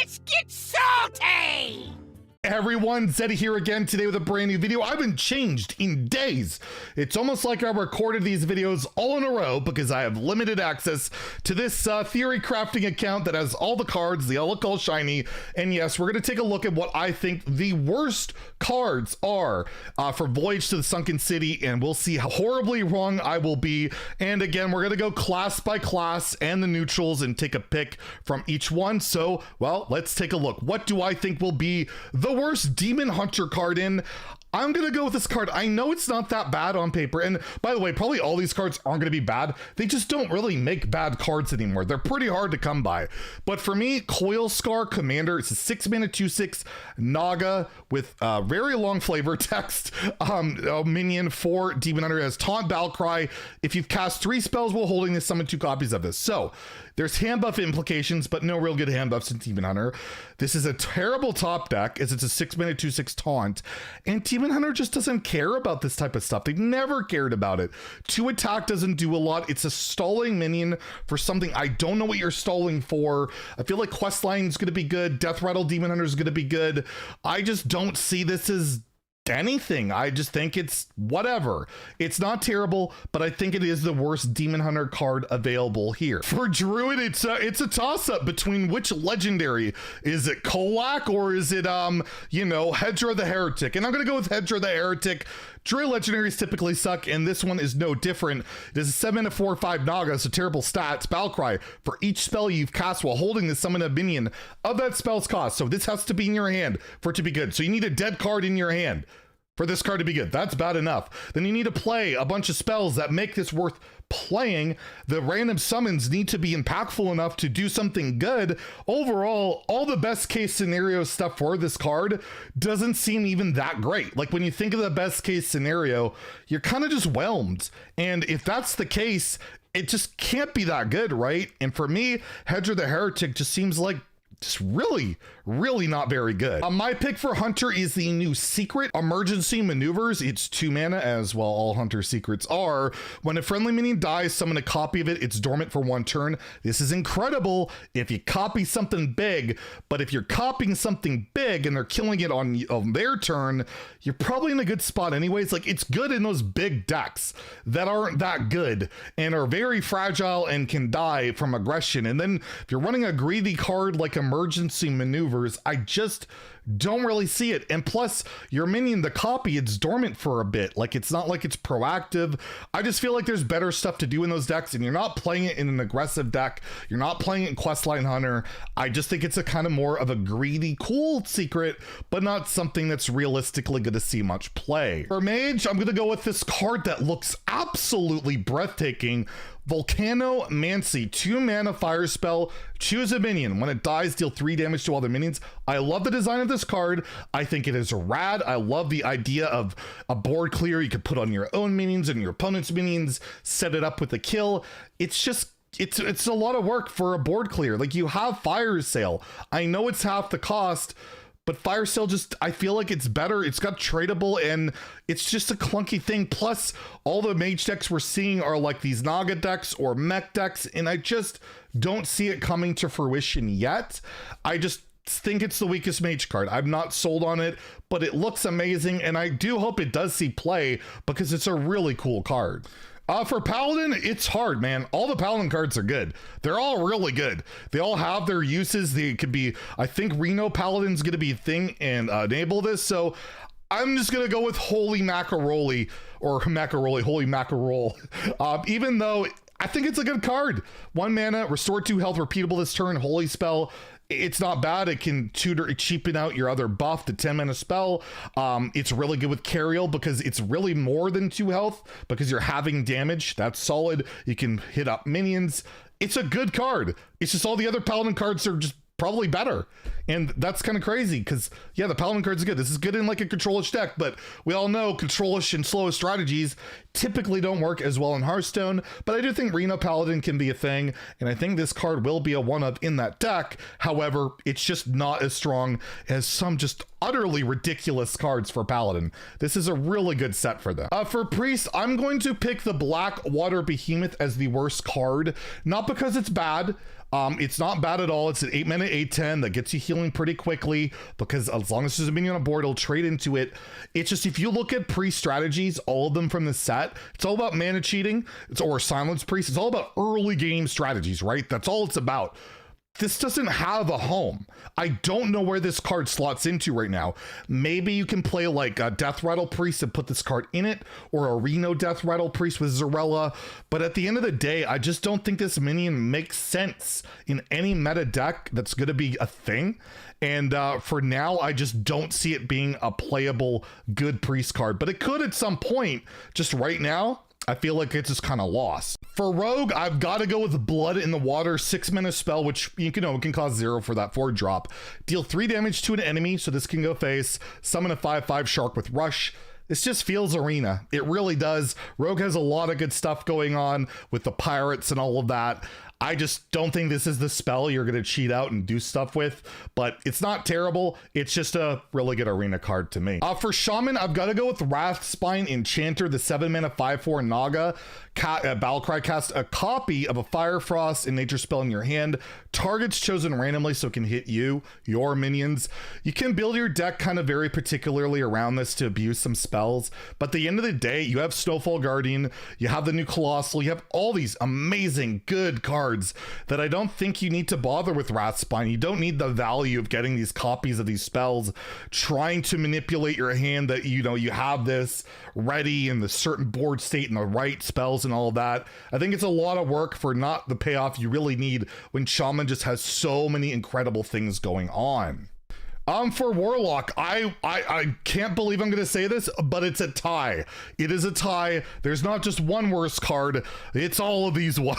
Let's get salty! Everyone, Zeddy here again today with a brand new video. I've been changed in days. It's almost like I recorded these videos all in a row because I have limited access to this theory crafting account that has all the cards. They all look all shiny. And yes, we're going to take a look at what I think the worst cards are for Voyage to the Sunken City, and we'll see how horribly wrong I will be. And again, we're going to go class by class and the neutrals and take a pick from each one. So, well, let's take a look. What do I think will be the worst Demon Hunter card in? I'm gonna go with this card. I know it's not that bad on paper, and by the way, probably all these cards aren't gonna be bad. They just don't really make bad cards anymore. They're pretty hard to come by. But for me, Coil Scar Commander, it's a 6-mana 2/6 Naga with very long flavor text minion for Demon Hunter. It has Taunt, Battlecry. If you've cast 3 spells while holding this, summon 2 copies of this. So there's hand buff implications, but no real good hand buffs in Demon Hunter. This is a terrible top deck as it's a 6-mana 2/6 Taunt, and Demon Hunter just doesn't care about this type of stuff. They've never cared about it. 2 attack doesn't do a lot. It's a stalling minion for something I don't know what you're stalling for. I feel like Questline is going to be good. Death Rattle Demon Hunter is going to be good. I just don't see this as anything. I just think it's whatever. It's not terrible, but I think it is the worst Demon Hunter card available here. For Druid, it's a toss-up between which legendary. Is it Kolak or is it you know, Hedra the Heretic? And I'm gonna go with Hedra the Heretic. Druid legendaries typically suck, and this one is no different. It is a 7-mana 4/5 Naga, so terrible stats. Battlecry, for each spell you've cast while holding this, summon a minion of that spell's cost. So this has to be in your hand for it to be good. So you need a dead card in your hand for this card to be good. That's bad enough. Then you need to play a bunch of spells that make this worth playing. The random summons need to be impactful enough to do something good. Overall, all the best case scenario stuff for this card doesn't seem even that great. Like when you think of the best case scenario, you're kind of just whelmed. And if that's the case, it just can't be that good, right? And for me, Hedra the Heretic just seems like just really not very good. My pick for Hunter is the new secret, Emergency Maneuvers. It's 2 mana, as well all Hunter secrets are. When a friendly minion dies, summon a copy of it. It's dormant for 1 turn. This is incredible if you copy something big, but if you're copying something big and they're killing it on their turn, you're probably in a good spot anyways. Like, it's good in those big decks that aren't that good and are very fragile and can die from aggression. And then if you're running a greedy card like Emergency Maneuvers, I just don't really see it. And plus, your minion, the copy, it's dormant for a bit. Like, it's not like it's proactive. I just feel like there's better stuff to do in those decks, and you're not playing it in an aggressive deck. You're not playing it in Questline Hunter. I just think it's a kind of more of a greedy, cool secret, but not something that's realistically going to see much play. For Mage, I'm going to go with this card that looks absolutely breathtaking. Volcanomancy, 2 mana fire spell, choose a minion. When it dies, deal 3 damage to other minions. I love the design of this card. I think it is rad. I love the idea of a board clear you could put on your own minions and your opponent's minions, set it up with a kill. It's just, it's a lot of work for a board clear. Like, you have Fire Sale. I know it's half the cost, but Fire Sale just, I feel like it's better. It's got tradable, and it's just a clunky thing. Plus, all the Mage decks we're seeing are like these Naga decks or mech decks, and I just don't see it coming to fruition yet. I just think it's the weakest Mage card. I'm not sold on it, but it looks amazing, and I do hope it does see play because it's a really cool card. For Paladin, it's hard, man. All the Paladin cards are good. They're all really good. They all have their uses. They could be, I think Reno Paladin's going to be a thing and enable this. So I'm just going to go with Holy Macaroli, or Macaroli, Holy Macarol. Even though I think it's a good card. 1 mana, restore 2 health, repeatable this turn, Holy Spell. It's not bad. It can cheapen out your other buff, the 10 mana spell. It's really good with Cariel because it's really more than 2 health because you're having damage. That's solid. You can hit up minions. It's a good card. It's just all the other Paladin cards are just probably better. And that's kind of crazy because, yeah, the Paladin card's good. This is good in like a control-ish deck, but we all know control-ish and slow strategies typically don't work as well in Hearthstone. But I do think Reno Paladin can be a thing, and I think this card will be a one-of in that deck. However, it's just not as strong as some just utterly ridiculous cards for Paladin. This is a really good set for them. For Priest, I'm going to pick the Black Water Behemoth as the worst card, not because it's bad. It's not bad at all. It's an 8 mana 8/10 that gets you healing pretty quickly, because as long as there's a minion on board, it'll trade into it. It's just, if you look at priest strategies, all of them from the set, it's all about mana cheating, or silence priest. It's all about early game strategies, right? That's all it's about. This doesn't have a home. I don't know where this card slots into right now. Maybe you can play like a Death Rattle Priest and put this card in it, or a Reno Death Rattle Priest with Zarella. But at the end of the day, I just don't think this minion makes sense in any meta deck that's going to be a thing. And for now, I just don't see it being a playable good priest card. But it could at some point. Just right now, I feel like it's just kind of lost. For Rogue, I've got to go with Blood in the Water, 6 mana spell, which you know it can cost 0 for that 4 drop. Deal 3 damage to an enemy, so this can go face. Summon a 5/5 shark with Rush. This just feels arena. It really does. Rogue has a lot of good stuff going on with the pirates and all of that. I just don't think this is the spell you're going to cheat out and do stuff with, but it's not terrible. It's just a really good arena card to me. For Shaman, I've got to go with Wrathspine Enchanter, the 7 mana 5/4 Naga. Battlecry, cast a copy of a Fire Frost and nature spell in your hand. Target's chosen randomly, so it can hit you, your minions. You can build your deck kind of very particularly around this to abuse some spells, but at the end of the day, you have Snowfall Guardian, you have the new Colossal, you have all these amazing good cards that I don't think you need to bother with Wrathspine. You don't need the value of getting these copies of these spells, trying to manipulate your hand that, you know, you have this ready in the certain board state and the right spells and all of that. I think it's a lot of work for not the payoff you really need when Shaman just has so many incredible things going on. For Warlock, I can't believe I'm going to say this, but it's a tie. It is a tie. There's not just one worse card. It's all of these ones.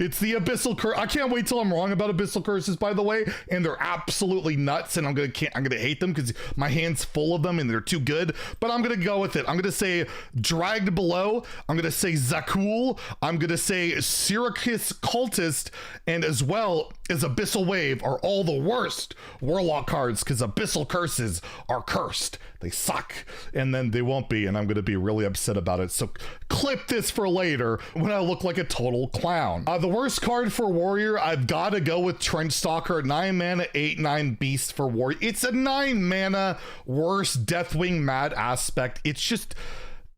It's the Abyssal Curse. I can't wait till I'm wrong about Abyssal Curses, by the way, and they're absolutely nuts, and I'm gonna hate them because my hand's full of them and they're too good, but I'm going to go with it. I'm going to say Dragged Below. I'm going to say Zakul. I'm going to say Syracuse Cultist, and as well as Abyssal Wave are all the worst Warlock cards, because Abyssal Curses are cursed. They suck, and then they won't be, and I'm going to be really upset about it. So clip this for later when I look like a total clown. The worst card for Warrior, I've got to go with Trench Stalker, 9 mana 8/9 beast for Warrior. It's a 9 mana worst Deathwing Mad Aspect. It's just,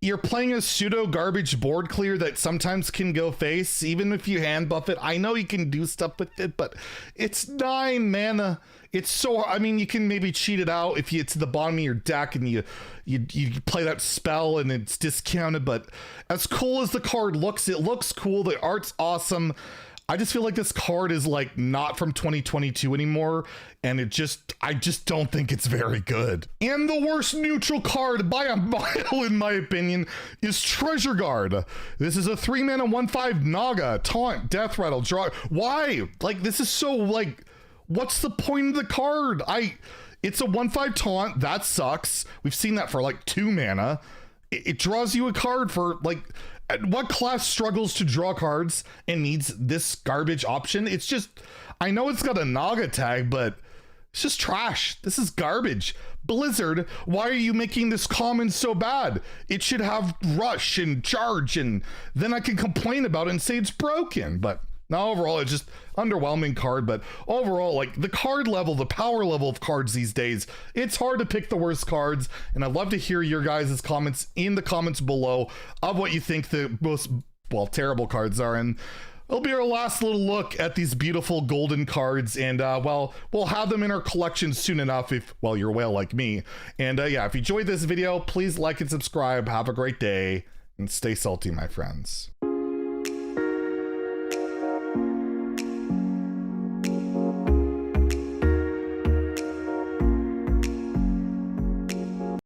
you're playing a pseudo garbage board clear that sometimes can go face, even if you hand buff it. I know you can do stuff with it, but it's 9 mana. It's so, I mean, you can maybe cheat it out if it's at the bottom of your deck and you play that spell and it's discounted, but as cool as the card looks, it looks cool. The art's awesome. I just feel like this card is like not from 2022 anymore, and I just don't think it's very good. And the worst neutral card by a mile, in my opinion, is Treasure Guard. This is a 3 mana 1/5 Naga, taunt, death rattle, draw. Why? Like, this is so, like, what's the point of the card? It's a 1/5 taunt, that sucks. We've seen that for like 2 mana. It draws you a card for like, what class struggles to draw cards and needs this garbage option? It's just, I know it's got a Naga tag, but it's just trash. This is garbage. Blizzard, why are you making this common so bad? It should have rush and charge, and then I can complain about it and say it's broken. But now overall, it's just underwhelming card. But overall, like, the card level, the power level of cards these days, it's hard to pick the worst cards. And I'd love to hear your guys' comments in the comments below of what you think the most, well, terrible cards are. And it'll be our last little look at these beautiful golden cards, and well, we'll have them in our collection soon enough if, well, you're a whale like me. And yeah, if you enjoyed this video, please like and subscribe. Have a great day, and stay salty, my friends.